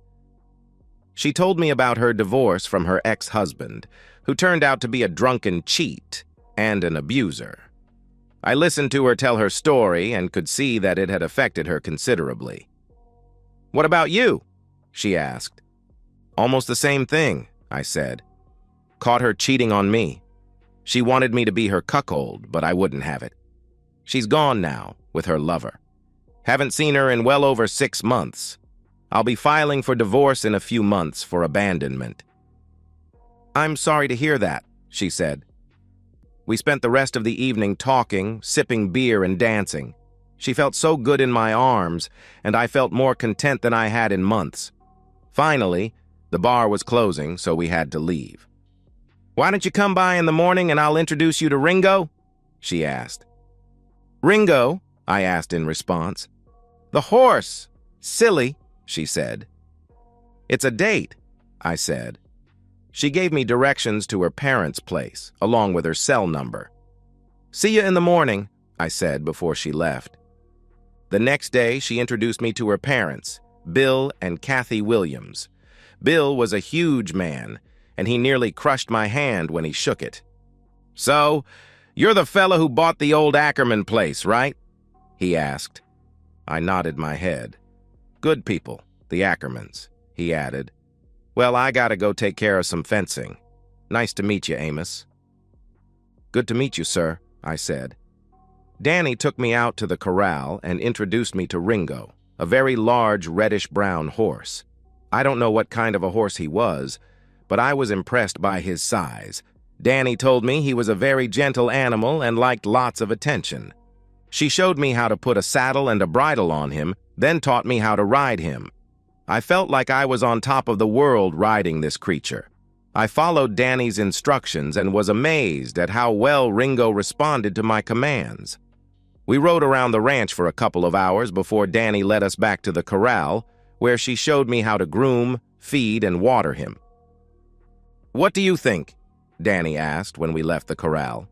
She told me about her divorce from her ex-husband, who turned out to be a drunken cheat and an abuser. I listened to her tell her story and could see that it had affected her considerably. "What about you?" she asked. "Almost the same thing," I said. "Caught her cheating on me. She wanted me to be her cuckold, but I wouldn't have it. She's gone now, with her lover. Haven't seen her in well over 6 months. I'll be filing for divorce in a few months for abandonment." "I'm sorry to hear that," she said. We spent the rest of the evening talking, sipping beer, and dancing. She felt so good in my arms, and I felt more content than I had in months. Finally, the bar was closing, so we had to leave. "Why don't you come by in the morning and I'll introduce you to Ringo?" she asked. "Ringo?" I asked in response. "The horse. Silly," she said. "It's a date," I said. She gave me directions to her parents' place, along with her cell number. "See you in the morning," I said before she left. The next day, she introduced me to her parents, Bill and Kathy Williams. Bill was a huge man, and he nearly crushed my hand when he shook it. "So, you're the fella who bought the old Ackerman place, right?" he asked. I nodded my head. "Good people, the Ackermans," he added. "Well, I gotta go take care of some fencing. Nice to meet you, Amos." "Good to meet you, sir," I said. Danny took me out to the corral and introduced me to Ringo, a very large reddish-brown horse. I don't know what kind of a horse he was, but I was impressed by his size. Danny told me he was a very gentle animal and liked lots of attention. She showed me how to put a saddle and a bridle on him, then taught me how to ride him. I felt like I was on top of the world riding this creature. I followed Danny's instructions and was amazed at how well Ringo responded to my commands. We rode around the ranch for a couple of hours before Danny led us back to the corral, where she showed me how to groom, feed, and water him. "What do you think?" Danny asked when we left the corral.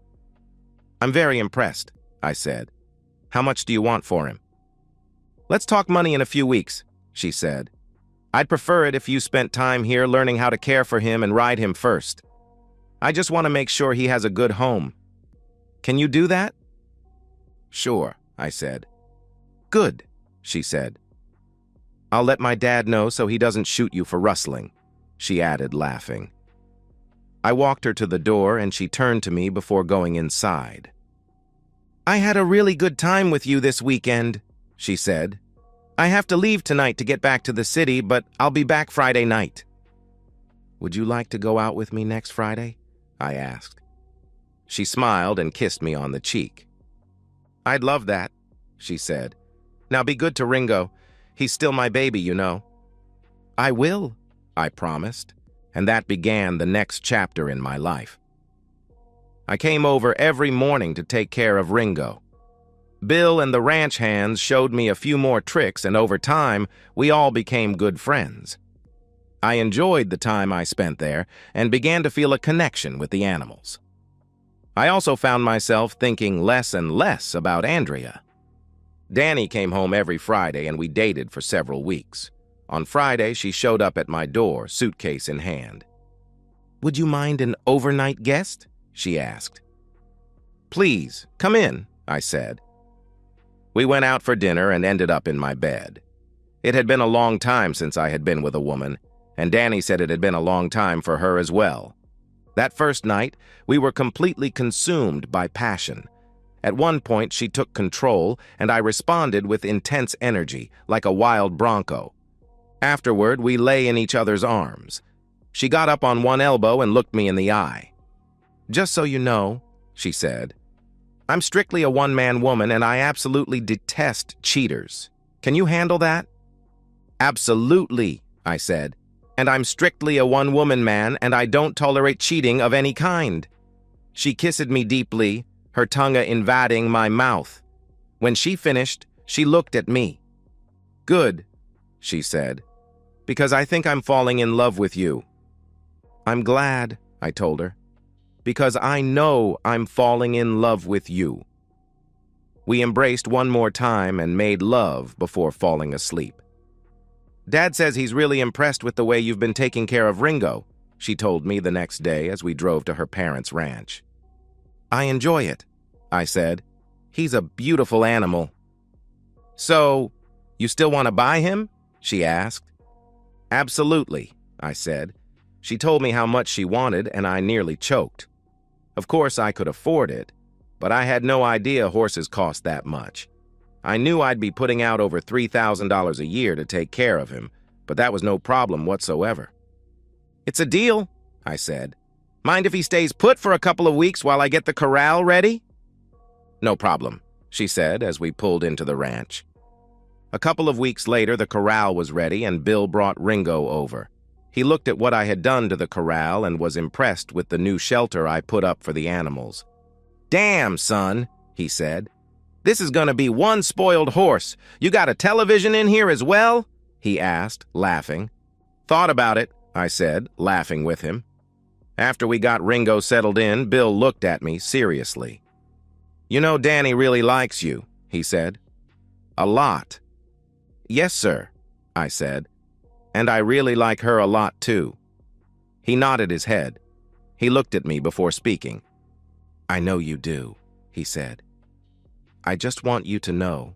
"I'm very impressed," I said. "How much do you want for him?" "Let's talk money in a few weeks," she said. "I'd prefer it if you spent time here learning how to care for him and ride him first. I just want to make sure he has a good home. Can you do that?" "Sure," I said. "Good," she said. "I'll let my dad know so he doesn't shoot you for rustling," she added, laughing. I walked her to the door and she turned to me before going inside. "I had a really good time with you this weekend," she said. "I have to leave tonight to get back to the city, but I'll be back Friday night." "Would you like to go out with me next Friday?" I asked. She smiled and kissed me on the cheek. "I'd love that," she said. "Now be good to Ringo. He's still my baby, you know." "I will," I promised, and that began the next chapter in my life. I came over every morning to take care of Ringo. Bill and the ranch hands showed me a few more tricks, and over time, we all became good friends. I enjoyed the time I spent there and began to feel a connection with the animals. I also found myself thinking less and less about Andrea. Danny came home every Friday and we dated for several weeks. On Friday, she showed up at my door, suitcase in hand. "Would you mind an overnight guest?" she asked. "Please, come in," I said. We went out for dinner and ended up in my bed. It had been a long time since I had been with a woman, and Danny said it had been a long time for her as well. That first night, we were completely consumed by passion. At one point, she took control, and I responded with intense energy, like a wild bronco. Afterward, we lay in each other's arms. She got up on one elbow and looked me in the eye. "Just so you know," she said, "I'm strictly a one-man woman and I absolutely detest cheaters. Can you handle that?" "Absolutely," I said. "And I'm strictly a one-woman man and I don't tolerate cheating of any kind." She kissed me deeply, her tongue invading my mouth. When she finished, she looked at me. "Good," she said, "because I think I'm falling in love with you." "I'm glad," I told her, "because I know I'm falling in love with you." We embraced one more time and made love before falling asleep. Dad says he's really impressed with the way you've been taking care of Ringo, she told me the next day as we drove to her parents' ranch. I enjoy it, I said. He's a beautiful animal. So, you still want to buy him? She asked. Absolutely, I said. She told me how much she wanted, and I nearly choked. Of course, I could afford it, but I had no idea horses cost that much. I knew I'd be putting out over $3,000 a year to take care of him, but that was no problem whatsoever. It's a deal, I said. Mind if he stays put for a couple of weeks while I get the corral ready? No problem, she said as we pulled into the ranch. A couple of weeks later, the corral was ready and Bill brought Ringo over. He looked at what I had done to the corral and was impressed with the new shelter I put up for the animals. Damn, son, he said. This is gonna be one spoiled horse. You got a television in here as well? He asked, laughing. Thought about it, I said, laughing with him. After we got Ringo settled in, Bill looked at me seriously. You know Danny really likes you, he said. A lot. Yes, sir, I said. And I really like her a lot, too. He nodded his head. He looked at me before speaking. I know you do, he said. I just want you to know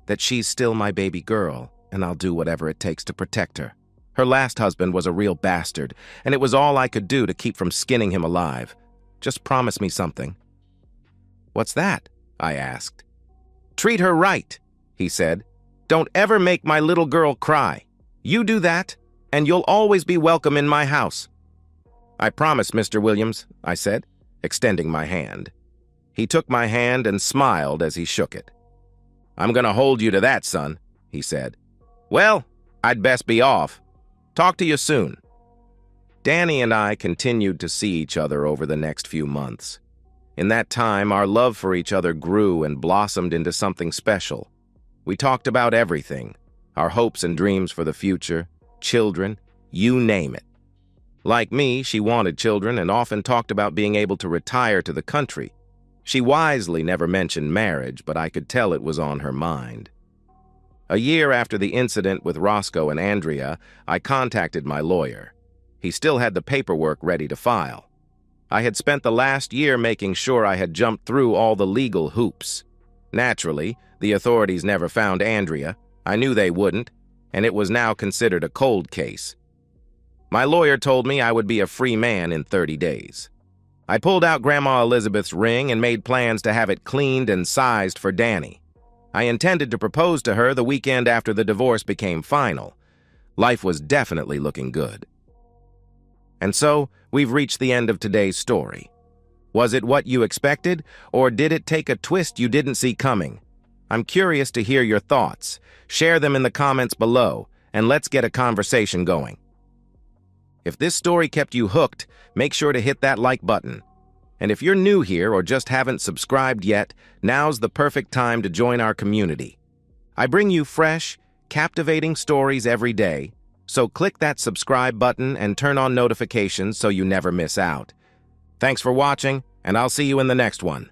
that she's still my baby girl, and I'll do whatever it takes to protect her. Her last husband was a real bastard, and it was all I could do to keep from skinning him alive. Just promise me something. What's that? I asked. Treat her right, he said. Don't ever make my little girl cry. You do that, and you'll always be welcome in my house. I promise, Mr. Williams, I said, extending my hand. He took my hand and smiled as he shook it. I'm gonna hold you to that, son, he said. Well, I'd best be off. Talk to you soon. Danny and I continued to see each other over the next few months. In that time, our love for each other grew and blossomed into something special. We talked about everything, our hopes and dreams for the future, children, you name it. Like me, she wanted children and often talked about being able to retire to the country. She wisely never mentioned marriage, but I could tell it was on her mind. A year after the incident with Roscoe and Andrea, I contacted my lawyer. He still had the paperwork ready to file. I had spent the last year making sure I had jumped through all the legal hoops. Naturally, the authorities never found Andrea. I knew they wouldn't, and it was now considered a cold case. My lawyer told me I would be a free man in 30 days. I pulled out Grandma Elizabeth's ring and made plans to have it cleaned and sized for Danny. I intended to propose to her the weekend after the divorce became final. Life was definitely looking good. And so, we've reached the end of today's story. Was it what you expected, or did it take a twist you didn't see coming? I'm curious to hear your thoughts. Share them in the comments below, and let's get a conversation going. If this story kept you hooked, make sure to hit that like button. And if you're new here or just haven't subscribed yet, now's the perfect time to join our community. I bring you fresh, captivating stories every day, so click that subscribe button and turn on notifications so you never miss out. Thanks for watching, and I'll see you in the next one.